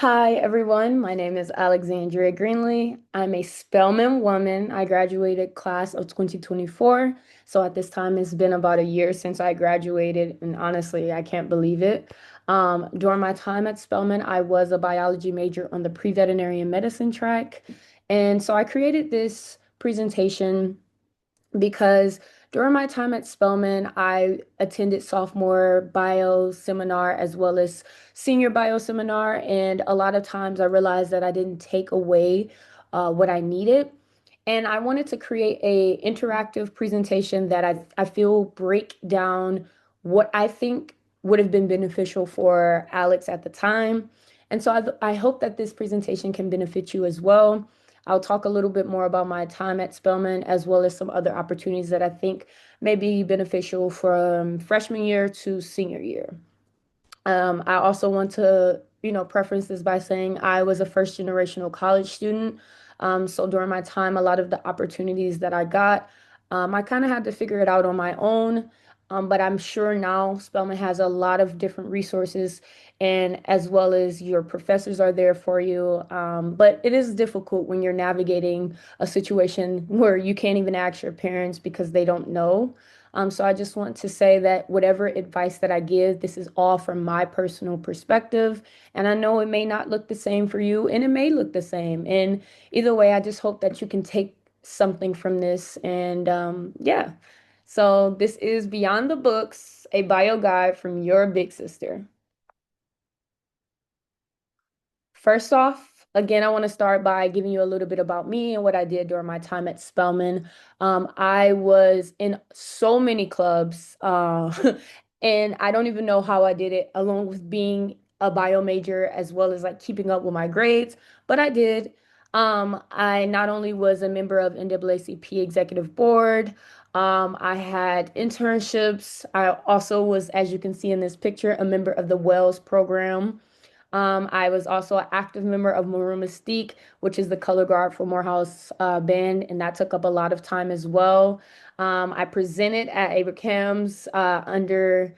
Hi, everyone. My name is Alexandria Greenlee. I'm a Spelman woman. I graduated class of 2024. So at this time, it's been about a year since I graduated, and honestly, I can't believe it. During my time at Spelman, I was a biology major on the pre-veterinary medicine track. And so I created this presentation because during my time at Spelman, I attended sophomore bio seminar as well as senior bio seminar, and a lot of times I realized that I didn't take away what I needed. And I wanted to create a interactive presentation that I feel break down what I think would have been beneficial for Alex at the time. And so I hope that this presentation can benefit you as well. I'll talk a little bit more about my time at Spelman as well as some other opportunities that I think may be beneficial from freshman year to senior year. I also want to, preference this by saying I was a first generational college student. So during my time, a lot of the opportunities that I got, I kind of had to figure it out on my own. But I'm sure now Spelman has a lot of different resources, and as well as your professors are there for you. But it is difficult when you're navigating a situation where you can't even ask your parents because they don't know. So I just want to say that whatever advice that I give, this is all from my personal perspective. And I know it may not look the same for you, and it may look the same. And either way, I just hope that you can take something from this. And yeah, so this is Beyond the Books, a bio guide from your big sister. First off, again, I want to start by giving you a little bit about me and what I did during my time at Spelman. I was in so many clubs, and I don't even know how I did it, along with being a bio major as well as like keeping up with my grades, but I did. I not only was a member of NAACP Executive Board, I had internships. I also was, as you can see in this picture, a member of the Wells program. I was also an active member of Maroon Mystique, which is the color guard for Morehouse band, and that took up a lot of time as well. I presented at Abraham's under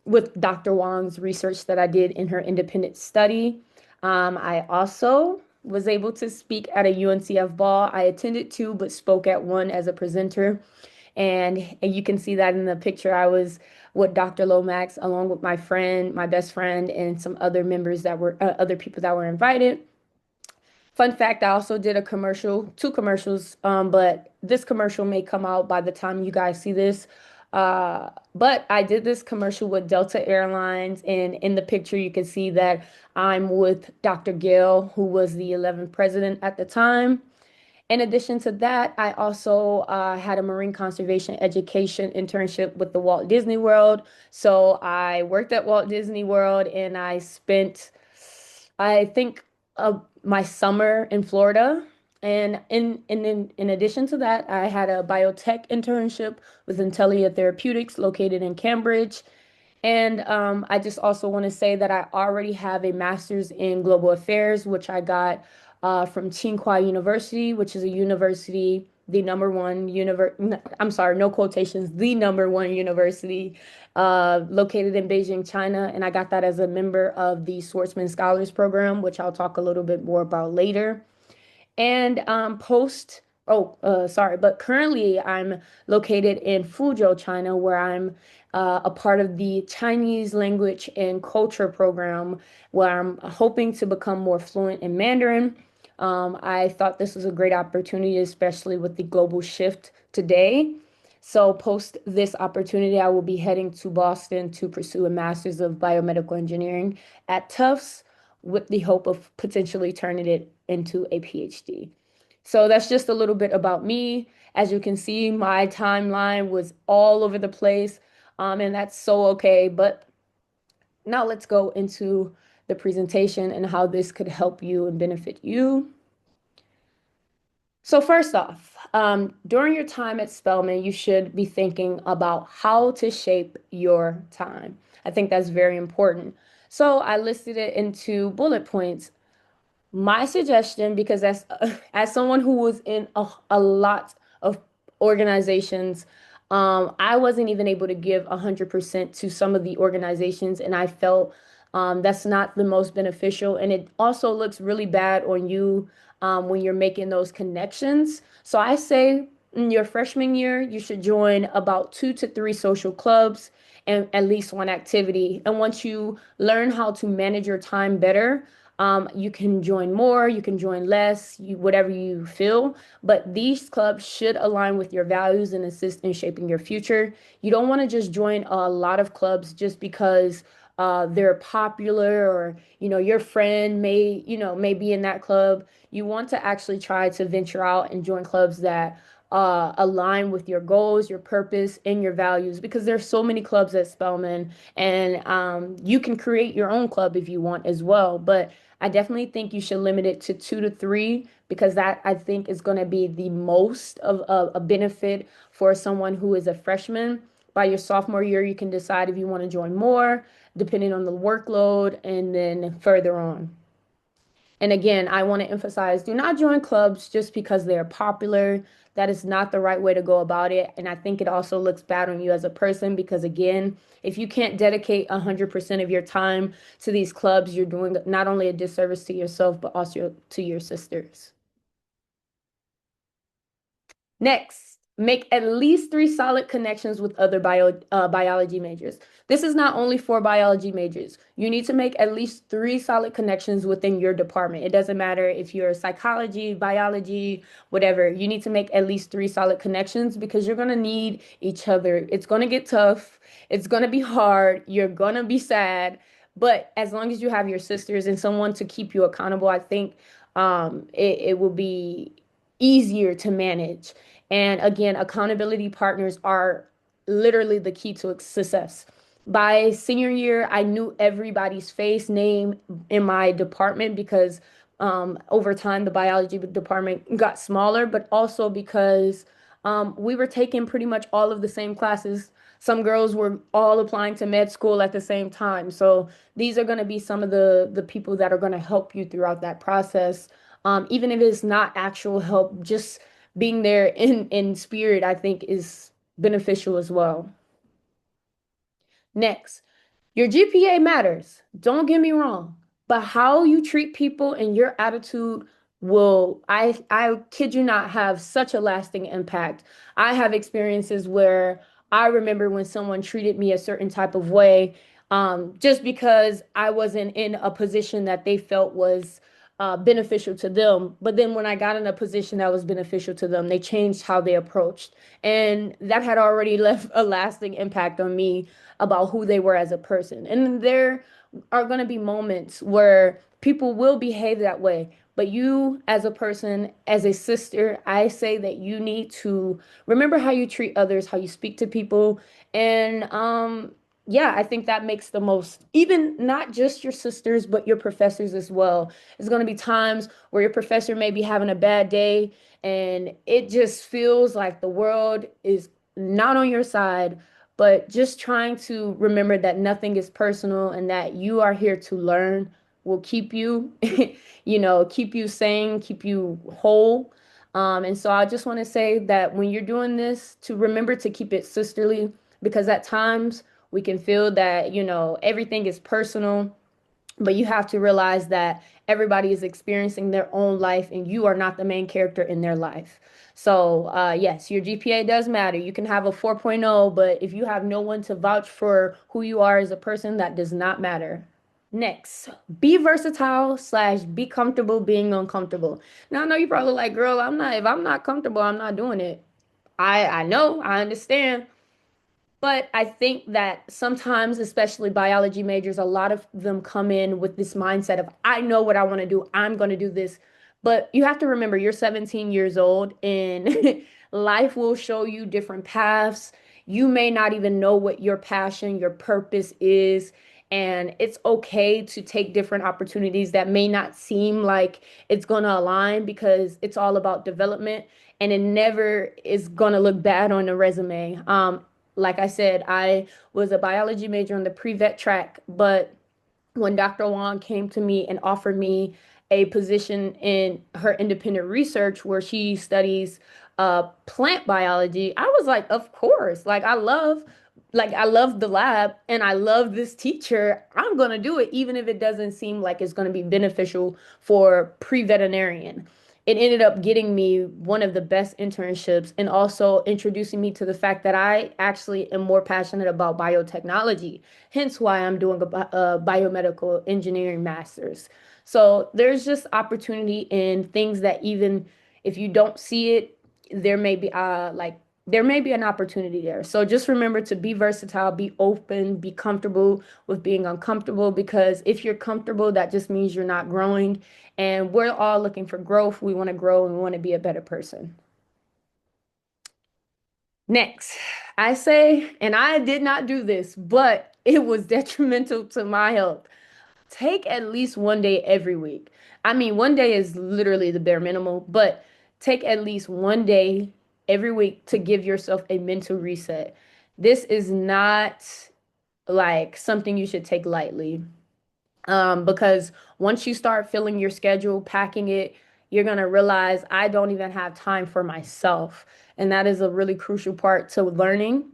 with Dr. Wong's research that I did in her independent study. I also was able to speak at a UNCF ball. I attended two, but spoke at one as a presenter. And you can see that in the picture. I was with Dr. Lomax, along with my friend, my best friend, and some other members that were other people that were invited. Fun fact, I also did a commercial, two commercials, but this commercial may come out by the time you guys see this. But I did this commercial with Delta Airlines, and in the picture, you can see that I'm with Dr. Gill, who was the 11th president at the time. In addition to that, I also had a marine conservation education internship with the Walt Disney World. So I worked at Walt Disney World and I spent, I think, my summer in Florida. And in addition to that, I had a biotech internship with Intellia Therapeutics located in Cambridge. And I just also want to say that I already have a master's in global affairs, which I got from Tsinghua University, which is a university, the number one I'm sorry, no quotations, the number one university located in Beijing, China. And I got that as a member of the Schwarzman Scholars Program, which I'll talk a little bit more about later. And sorry, but currently I'm located in Fuzhou, China, where I'm a part of the Chinese language and culture program, where I'm hoping to become more fluent in Mandarin. I thought this was a great opportunity, especially with the global shift today. So, post this opportunity, I will be heading to Boston to pursue a master's of biomedical engineering at Tufts with the hope of potentially turning it into a PhD. So that's just a little bit about me. As you can see, my timeline was all over the place, and that's so okay. But now let's go into the presentation and how this could help you and benefit you. So first off, during your time at Spelman, you should be thinking about how to shape your time. I think that's very important. So I listed it into bullet points. My suggestion, because as someone who was in a lot of organizations, I wasn't even able to give 100% to some of the organizations, and I felt That's not the most beneficial, and it also looks really bad on you when you're making those connections. So I say in your freshman year, you should join about 2 to 3 social clubs and at least one activity. And once you learn how to manage your time better, you can join more, you can join less, whatever you feel. But these clubs should align with your values and assist in shaping your future. You don't want to just join a lot of clubs just because they're popular, or your friend may be in that club. You want to actually try to venture out and join clubs that align with your goals, your purpose, and your values, because there's so many clubs at Spelman, and you can create your own club if you want as well. But I definitely think you should limit it to 2 to 3, because that, I think, is going to be the most of a benefit for someone who is a freshman. By your sophomore year, you can decide if you want to join more, depending on the workload, and then further on. And again, I want to emphasize, do not join clubs just because they're popular. That is not the right way to go about it. And I think it also looks bad on you as a person, because again, if you can't dedicate 100% of your time to these clubs, you're doing not only a disservice to yourself, but also to your sisters. Next, make at least 3 solid connections with other biology majors. This is not only for biology majors. You need to make at least 3 solid connections within your department. It doesn't matter if you're psychology, biology, whatever. You need to make at least 3 solid connections, because you're going to need each other. It's going to get tough. It's going to be hard. You're going to be sad. But as long as you have your sisters and someone to keep you accountable, I think it will be easier to manage. And again, accountability partners are literally the key to success. By senior year, I knew everybody's face, name in my department, because over time the biology department got smaller, but also because we were taking pretty much all of the same classes. Some girls were all applying to med school at the same time. So these are going to be some of the people that are going to help you throughout that process. Even if it's not actual help, just being there in spirit, I think, is beneficial as well. Next, your GPA matters. Don't get me wrong, but how you treat people and your attitude will, I kid you not, have such a lasting impact. I have experiences where I remember when someone treated me a certain type of way, just because I wasn't in a position that they felt was beneficial to them. But then when I got in a position that was beneficial to them, they changed how they approached. And that had already left a lasting impact on me about who they were as a person. And there are going to be moments where people will behave that way. But you, as a person, as a sister, I say that you need to remember how you treat others, how you speak to people. And yeah, I think that makes the most, even not just your sisters, but your professors as well. There's going to be times where your professor may be having a bad day, and it just feels like the world is not on your side, but just trying to remember that nothing is personal, and that you are here to learn will keep you, keep you sane, keep you whole. And so I just want to say that when you're doing this, to remember to keep it sisterly, because at times we can feel that, everything is personal, but you have to realize that everybody is experiencing their own life, and you are not the main character in their life. So, yes, your GPA does matter. You can have a 4.0, but if you have no one to vouch for who you are as a person, that does not matter. Next, be versatile slash be comfortable being uncomfortable. Now, I know you probably like, girl, if I'm not comfortable, I'm not doing it. I know, I understand. But I think that sometimes, especially biology majors, a lot of them come in with this mindset of, I know what I want to do. I'm going to do this. But you have to remember, you're 17 years old, and life will show you different paths. You may not even know what your passion, your purpose is. And it's okay to take different opportunities that may not seem like it's going to align, because it's all about development, and it never is going to look bad on the resume. Like I said, I was a biology major on the pre-vet track, but when Dr. Wong came to me and offered me a position in her independent research where she studies plant biology, I was like, of course. Like I love the lab, and I love this teacher. I'm going to do it, even if it doesn't seem like it's going to be beneficial for pre-veterinarian. It ended up getting me one of the best internships and also introducing me to the fact that I actually am more passionate about biotechnology, hence why I'm doing a biomedical engineering master's. So there's just opportunity in things that even if you don't see it, there may be there may be an opportunity there. So just remember to be versatile, be open, be comfortable with being uncomfortable because if you're comfortable, that just means you're not growing. And we're all looking for growth. We want to grow and we want to be a better person. Next, I say, and I did not do this, but it was detrimental to my health. Take at least one day every week. I mean, one day is literally the bare minimum, but take at least one day every week to give yourself a mental reset. This is not like something you should take lightly. Because once you start filling your schedule, packing it, you're gonna realize I don't even have time for myself. And that is a really crucial part to learning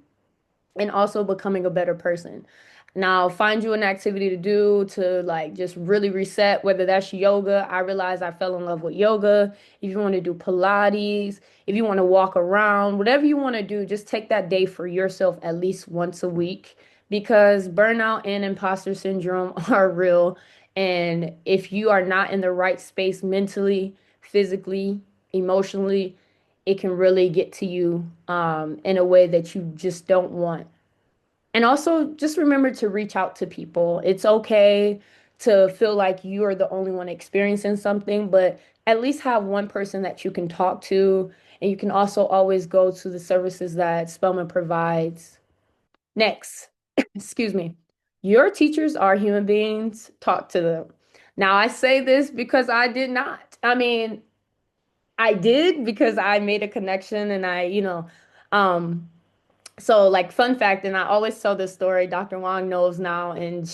and also becoming a better person. Now, find you an activity to do to like just really reset, whether that's yoga. I realized I fell in love with yoga. If you want to do Pilates, if you want to walk around, whatever you want to do, just take that day for yourself at least once a week because burnout and imposter syndrome are real. And if you are not in the right space mentally, physically, emotionally, it can really get to you in a way that you just don't want. And also just remember to reach out to people. It's okay to feel like you are the only one experiencing something, but at least have one person that you can talk to. And you can also always go to the services that Spelman provides. Next, excuse me. Your teachers are human beings. Talk to them. Now, I say this because I did not. I mean, I did because I made a connection and um, so like fun fact, and I always tell this story, Dr. Wong knows now, and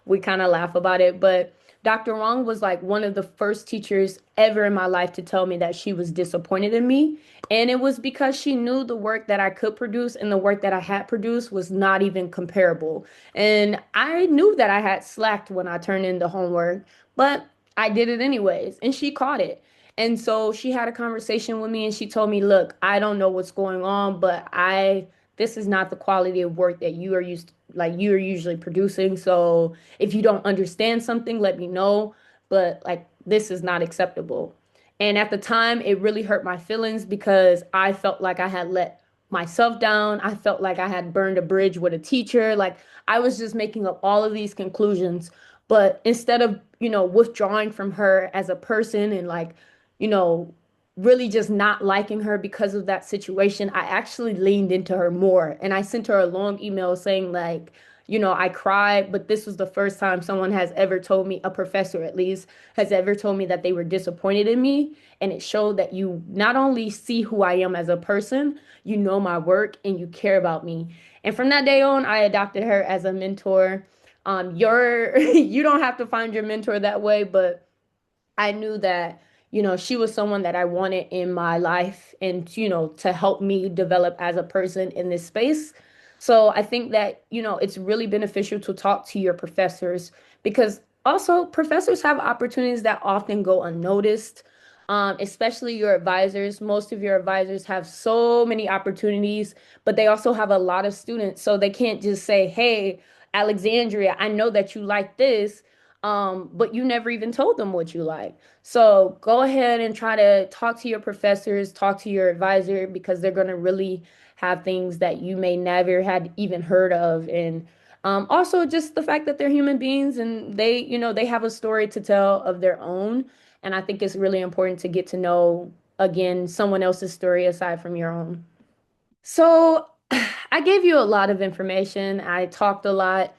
we kind of laugh about it, but Dr. Wong was like one of the first teachers ever in my life to tell me that she was disappointed in me. And it was because she knew the work that I could produce and the work that I had produced was not even comparable. And I knew that I had slacked when I turned in the homework, but I did it anyways, and she caught it. And so she had a conversation with me and she told me, look, I don't know what's going on, but this is not the quality of work that you are used like you are usually producing. So if you don't understand something, let me know. But like this is not acceptable. And at the time, it really hurt my feelings because I felt like I had let myself down. I felt like I had burned a bridge with a teacher. Like I was just making up all of these conclusions. But instead of, withdrawing from her as a person and like, you know, really just not liking her because of that situation, I actually leaned into her more. And I sent her a long email saying, like, I cried, but this was the first time someone has ever told me, a professor at least, has ever told me that they were disappointed in me. And it showed that you not only see who I am as a person, you know my work and you care about me. And from that day on, I adopted her as a mentor. You don't have to find your mentor that way, but I knew that, she was someone that I wanted in my life and, to help me develop as a person in this space. So I think that, it's really beneficial to talk to your professors because also professors have opportunities that often go unnoticed, especially your advisors. Most of your advisors have so many opportunities, but they also have a lot of students. So they can't just say, hey, Alexandria, I know that you like this, but you never even told them what you like. So go ahead and try to talk to your professors, talk to your advisor because they're going to really have things that you may never had even heard of. And also just the fact that they're human beings and they have a story to tell of their own. And I think it's really important to get to know, again, someone else's story aside from your own. So I gave you a lot of information. I talked a lot.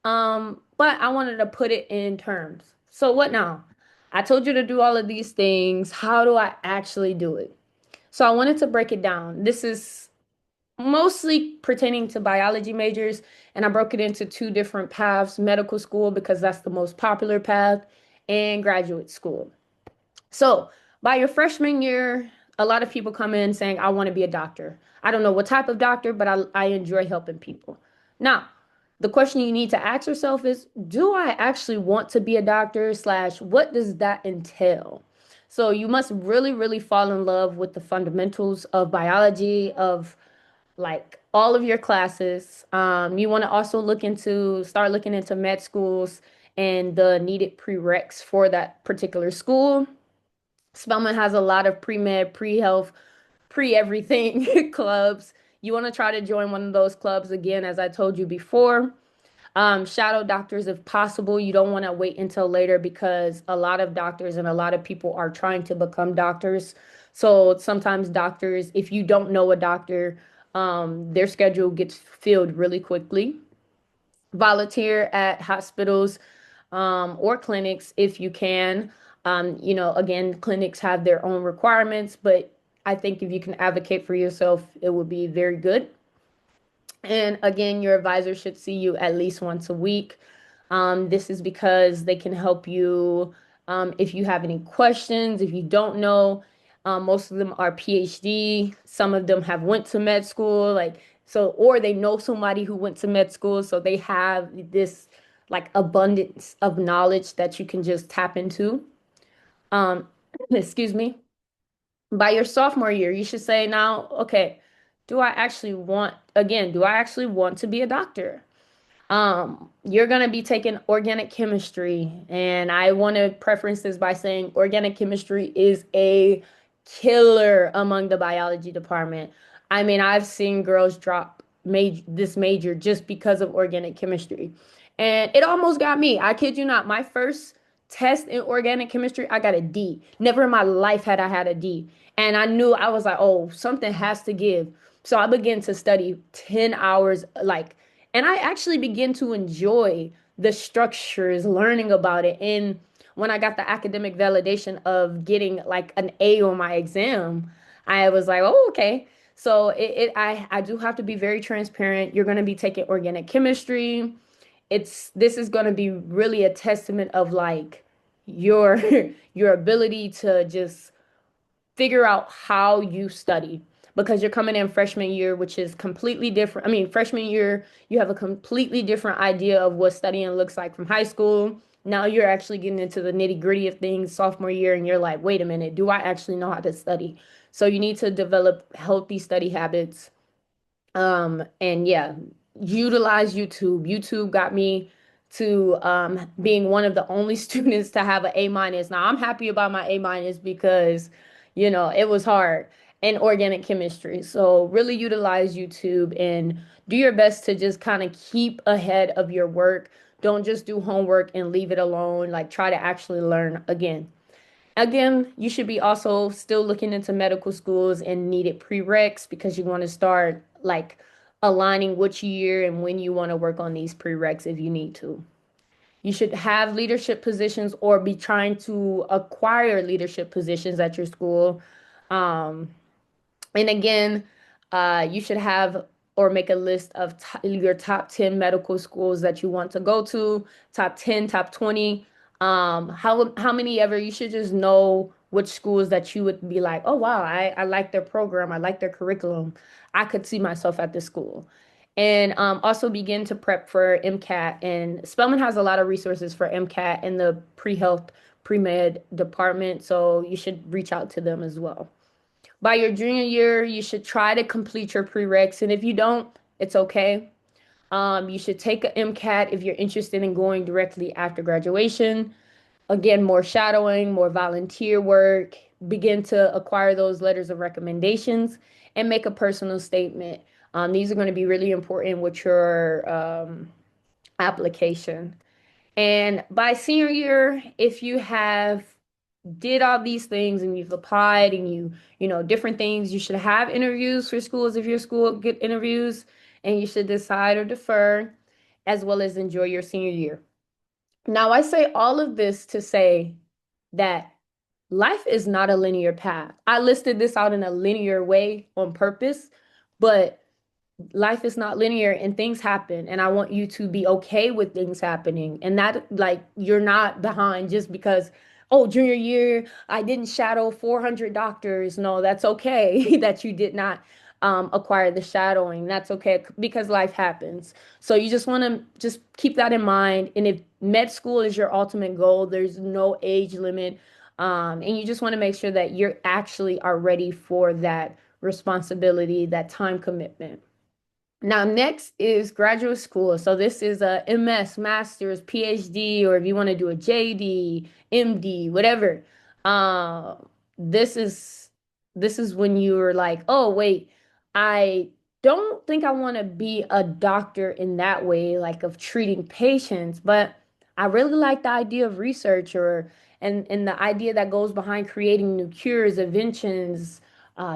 But I wanted to put it in terms. So what now? I told you to do all of these things. How do I actually do it? So I wanted to break it down. This is mostly pertaining to biology majors, and I broke it into two different paths, medical school because that's the most popular path, and graduate school. So by your freshman year, a lot of people come in saying, I want to be a doctor. I don't know what type of doctor, but I enjoy helping people. Now, The question you need to ask yourself is, do I actually want to be a doctor slash what does that entail? So you must really, really fall in love with the fundamentals of biology, of like all of your classes. You want to also start looking into med schools and the needed prereqs for that particular school. Spelman has a lot of pre-med, pre-health, pre-everything clubs. You want to try to join one of those clubs again, as I told you before. Shadow doctors if possible. You don't want to wait until later because a lot of doctors and a lot of people are trying to become doctors. So sometimes doctors, if you don't know a doctor, their schedule gets filled really quickly. Volunteer at hospitals or clinics if you can. Again, clinics have their own requirements, but I think if you can advocate for yourself, it would be very good. And again, your advisor should see you at least once a week. This is because they can help you if you have any questions, if you don't know. Most of them are PhD. Some of them have went to med school, like so, or they know somebody who went to med school, so they have this like abundance of knowledge that you can just tap into. Um, excuse me. By your sophomore year, you should say now, okay, do I actually want to be a doctor? You're going to be taking organic chemistry, and I want to preference this by saying organic chemistry is a killer among the biology department. I mean, I've seen girls drop this major just because of organic chemistry. And it almost got me. I kid you not. My first test in organic chemistry, I got a D. Never in my life had I had a D. And I knew I was like, oh, something has to give. So I began to study 10 hours, like, and I actually began to enjoy the structures, learning about it. And when I got the academic validation of getting like an A on my exam, I was like, oh, okay. So I do have to be very transparent. You're going to be taking organic chemistry. This is going to be really a testament of like your your ability to just figure out how you study because you're coming in freshman year, which is completely different. I mean, freshman year, you have a completely different idea of what studying looks like from high school. Now you're actually getting into the nitty gritty of things sophomore year, and you're like, wait a minute, do I actually know how to study? So you need to develop healthy study habits. And yeah, utilize YouTube. YouTube got me to being one of the only students to have an A minus. Now I'm happy about my A minus because, it was hard in organic chemistry. So really utilize YouTube and do your best to just kind of keep ahead of your work. Don't just do homework and leave it alone. Like try to actually learn again. Again, you should be also still looking into medical schools and needed prereqs because you want to start like aligning which year and when you want to work on these prereqs if you need to. You should have leadership positions or be trying to acquire leadership positions at your school. Um, and again, you should have or make a list of your top 10 medical schools that you want to go to, top 10, top 20. How many ever you should just know which schools that you would be like, oh wow, I like their program, I like their curriculum. I could see myself at this school. And also begin to prep for MCAT. And Spelman has a lot of resources for MCAT in the pre-health, pre-med department. So you should reach out to them as well. By your junior year, you should try to complete your prereqs, and if you don't, it's okay. You should take an MCAT if you're interested in going directly after graduation. Again, more shadowing, more volunteer work, begin to acquire those letters of recommendations, and make a personal statement. These are going to be really important with your application. And by senior year, if you have did all these things and you've applied and different things, you should have interviews for schools if your school get interviews, and you should decide or defer as well as enjoy your senior year. Now, I say all of this to say that life is not a linear path. I listed this out in a linear way on purpose, but life is not linear and things happen, and I want you to be okay with things happening and that like you're not behind just because oh junior year I didn't shadow 400 doctors. No, that's okay that you did not acquire the shadowing. That's okay because life happens. So you just want to just keep that in mind. And if med school is your ultimate goal, there's no age limit. And you just want to make sure that you're actually are ready for that responsibility, that time commitment. Now, next is graduate school. So this is a MS, master's, PhD, or if you want to do a JD, MD, whatever. Uh, this is this is when you're like, oh wait, I don't think I want to be a doctor in that way, like of treating patients, but I really like the idea of research or and the idea that goes behind creating new cures, inventions,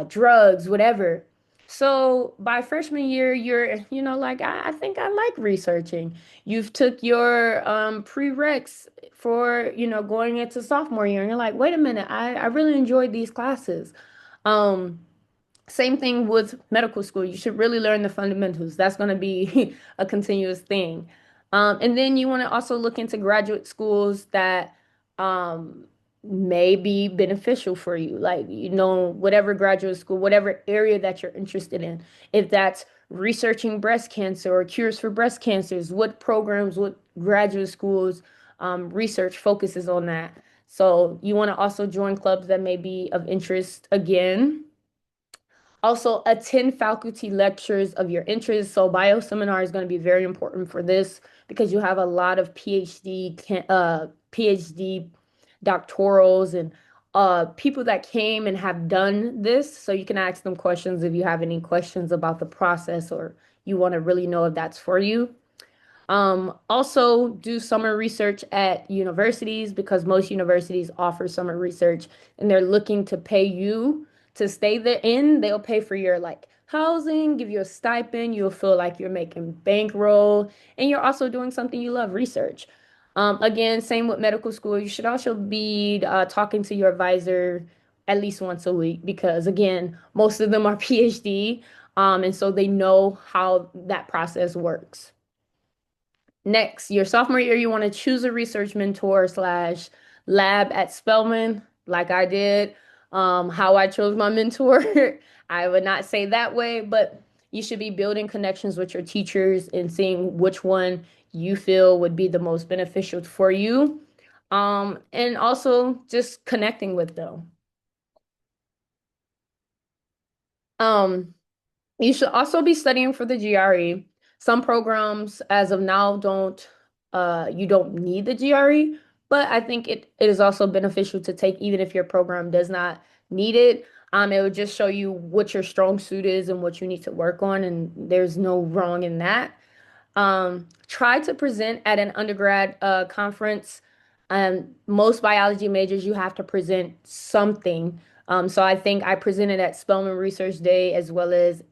drugs, whatever. So by freshman year, you're, like, I think I like researching. You've took your prereqs for, going into sophomore year, and you're like, wait a minute, I really enjoyed these classes. Um, Same thing with medical school. You should really learn the fundamentals. That's going to be a continuous thing. And then you want to also look into graduate schools that um, may be beneficial for you. Like, whatever graduate school, whatever area that you're interested in. If that's researching breast cancer or cures for breast cancers, what programs, what graduate schools research focuses on that. So you want to also join clubs that may be of interest again. Also, attend faculty lectures of your interest. So, bio seminar is going to be very important for this because you have a lot of PhD doctorals and people that came and have done this. So you can ask them questions if you have any questions about the process or you want to really know if that's for you. Also do summer research at universities because most universities offer summer research and they're looking to pay you to stay there in. They'll pay for your like housing, give you a stipend, you'll feel like you're making bankroll, and you're also doing something you love, research. Again, same with medical school. You should also be talking to your advisor at least once a week because again, most of them are PhD, and so they know how that process works. Next, your sophomore year, you want to choose a research mentor slash lab at Spelman, like I did. How I chose my mentor, I would not say that way, but you should be building connections with your teachers and seeing which one you feel would be the most beneficial for you. And also just connecting with them. Um, You should also be studying for the GRE. Some programs, as of now, you don't need the GRE, but I think it is also beneficial to take even if your program does not need it. It would just show you what your strong suit is and what you need to work on, and there's no wrong in that. Try to present at an undergrad conference. Most biology majors, you have to present something. So I think I presented at Spelman Research Day as well as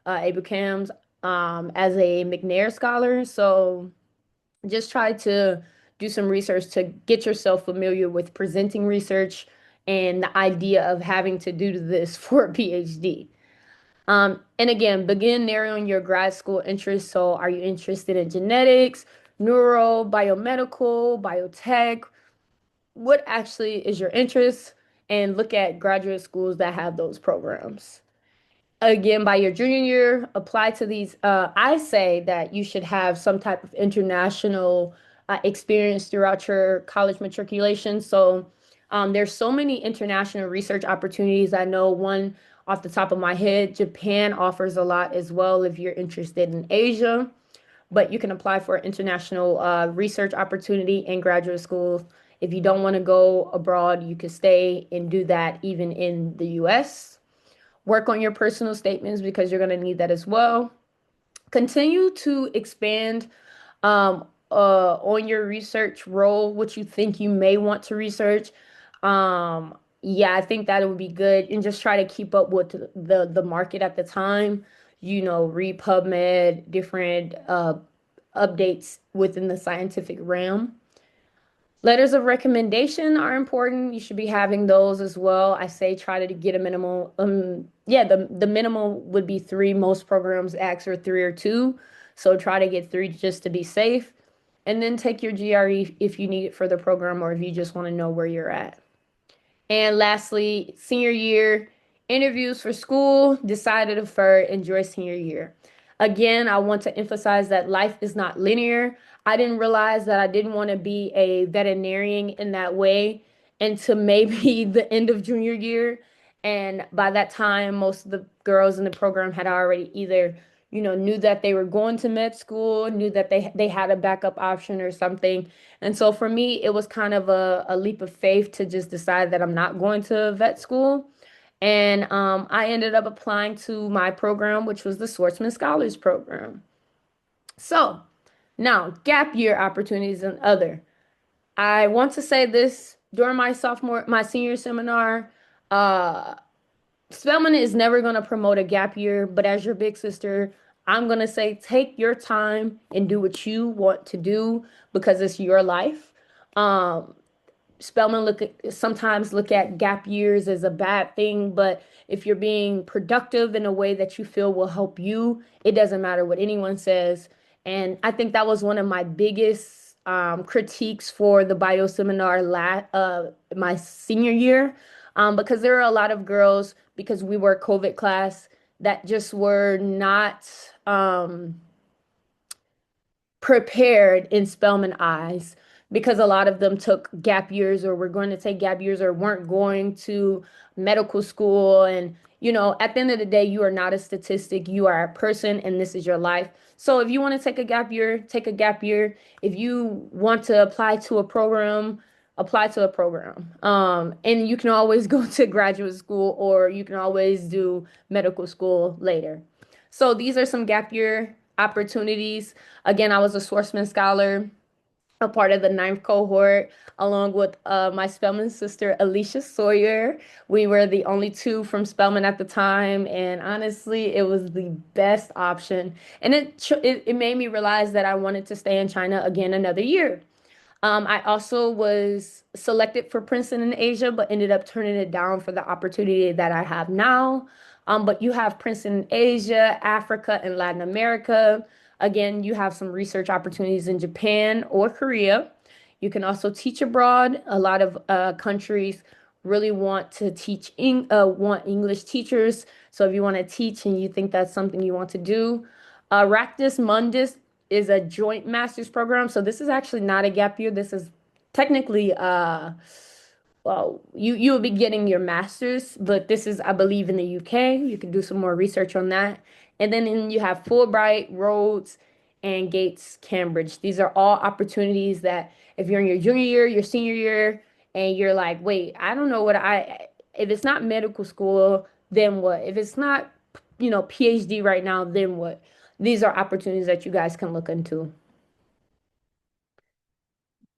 Abrahams as a McNair scholar. So just try to do some research to get yourself familiar with presenting research and the idea of having to do this for a PhD. And again, begin narrowing your grad school interests. So, are you interested in genetics, neuro, biomedical, biotech? What actually is your interest? And look at graduate schools that have those programs. Again, by your junior year, apply to these. I say that you should have some type of international experience throughout your college matriculation. So there's so many international research opportunities. I know one off the top of my head, Japan offers a lot as well if you're interested in Asia, but you can apply for international research opportunity in graduate school. If you don't want to go abroad, you can stay and do that even in the US. Work on your personal statements because you're going to need that as well. Continue to expand on your research role, what you think you may want to research. Yeah, I think that it would be good, and just try to keep up with the market at the time. Read PubMed, different updates within the scientific realm. Letters of recommendation are important. You should be having those as well. I say try to get a minimal. Yeah, the minimal would be three. Most programs ask for three or two, so try to get three just to be safe. And then take your GRE if you need it for the program or if you just want to know where you're at. And lastly, senior year, Interviews for school, decided to defer, enjoy senior year. Again, I want to emphasize that life is not linear. I didn't realize that I didn't want to be a veterinarian in that way until maybe the end of junior year. And by that time, most of the girls in the program had already either, knew that they were going to med school, knew that they had a backup option or something. And so for me, it was kind of a leap of faith to just decide that I'm not going to vet school. And I ended up applying to my program, which was the Schwarzman Scholars Program. So now, gap year opportunities and other. I want to say this during my senior seminar. Uh, Spelman is never going to promote a gap year, but as your big sister, I'm going to say take your time and do what you want to do because it's your life. Um, Spelman sometimes look at gap years as a bad thing, but if you're being productive in a way that you feel will help you, it doesn't matter what anyone says. And I think that was one of my biggest critiques for the bio seminar my senior year, because there are a lot of girls because we were COVID class that just were not. Prepared in Spelman eyes because a lot of them took gap years or were going to take gap years or weren't going to medical school. And, at the end of the day, you are not a statistic. You are a person and this is your life. So if you want to take a gap year, take a gap year. If you want to apply to a program, apply to a program. And you can always go to graduate school or you can always do medical school later. So these are some gap year opportunities. Again, I was a Schwarzman Scholar, a part of the ninth cohort, along with my Spelman sister, Alicia Sawyer. We were the only two from Spelman at the time, and honestly, it was the best option. And it made me realize that I wanted to stay in China again another year. I also was selected for Princeton in Asia, but ended up turning it down for the opportunity that I have now. But you have Princeton in Asia, Africa, and Latin America. Again, you have some research opportunities in Japan or Korea. You can also teach abroad. A lot of countries really want to want English teachers. So if you want to teach and you think that's something you want to do, Ractus Mundus is a joint master's program. So this is actually not a gap year. This is technically well, you will be getting your master's, but this is, I believe, in the UK. You can do some more research on that. And then you have Fulbright, Rhodes, and Gates, Cambridge. These are all opportunities that if you're in your junior year, your senior year, and you're like, wait, I don't know if it's not medical school, then what? If it's not, PhD right now, then what? These are opportunities that you guys can look into.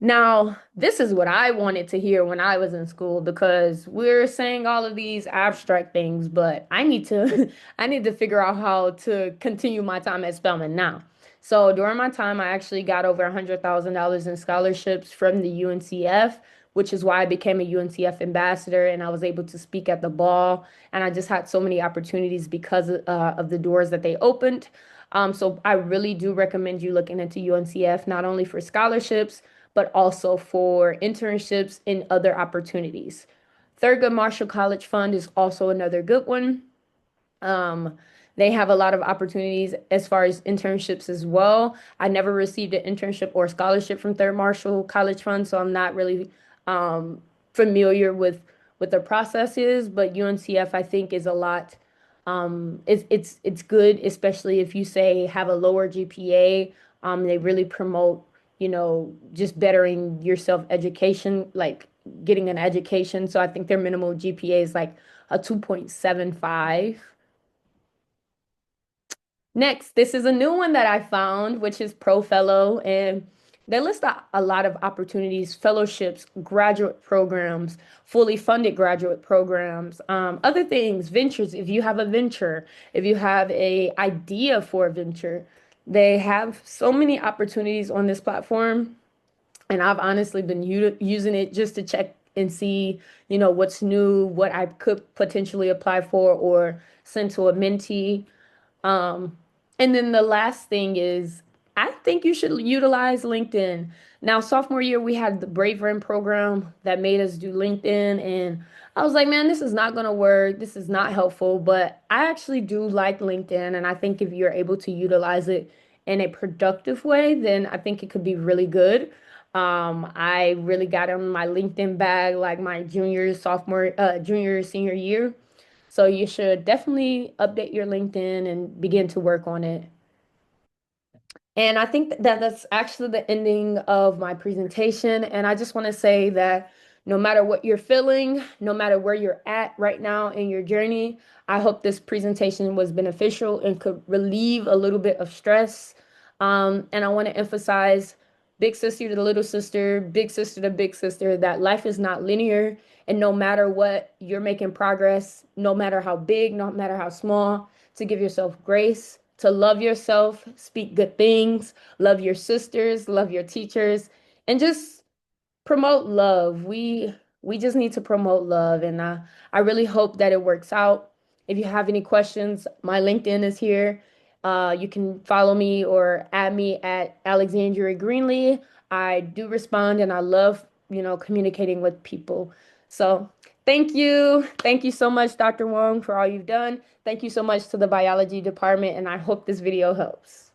Now, this is what I wanted to hear when I was in school because we're saying all of these abstract things, but I need to I need to figure out how to continue my time at Spelman now. So during my time, I actually got over $100,000 in scholarships from the UNCF, which is why I became a UNCF ambassador and I was able to speak at the ball. And I just had so many opportunities because of the doors that they opened. So I really do recommend you looking into UNCF, not only for scholarships, but also for internships and other opportunities. Thurgood Marshall College Fund is also another good one. Um, they have a lot of opportunities as far as internships as well. I never received an internship or scholarship from Third Marshall College Fund, so I'm not really familiar with the process is, but UNCF I think is a lot. It's good, especially if you say have a lower GPA. They really promote, just bettering your self education, like getting an education. So I think their minimal GPA is like a 2.75. Next, this is a new one that I found, which is Pro Fellow, and they list a lot of opportunities, fellowships, graduate programs, fully funded graduate programs, other things, ventures. If you have a venture, if you have a idea for a venture, they have so many opportunities on this platform, and I've honestly been using it just to check and see, what's new, what I could potentially apply for or send to a mentee. Um, and then the last thing is I think you should utilize LinkedIn. Now, sophomore year, we had the Brave Run program that made us do LinkedIn, and I was like, man, this is not going to work. This is not helpful, but I actually do like LinkedIn, and I think if you're able to utilize it in a productive way, then I think it could be really good. I really got on my LinkedIn bag like my senior year. So you should definitely update your LinkedIn and begin to work on it. And I think that that's actually the ending of my presentation. And I just want to say that no matter what you're feeling, no matter where you're at right now in your journey, I hope this presentation was beneficial and could relieve a little bit of stress. And I want to emphasize big sister to little sister, big sister to big sister, that life is not linear. And no matter what, you're making progress, no matter how big, no matter how small, to give yourself grace, to love yourself, speak good things, love your sisters, love your teachers, and just promote love. We just need to promote love, and I really hope that it works out. If you have any questions, my LinkedIn is here. You can follow me or add me at Alexandria Greenlee. I do respond, and I love communicating with people. So thank you so much, Dr. Wong, for all you've done. Thank you so much to the biology department, and I hope this video helps.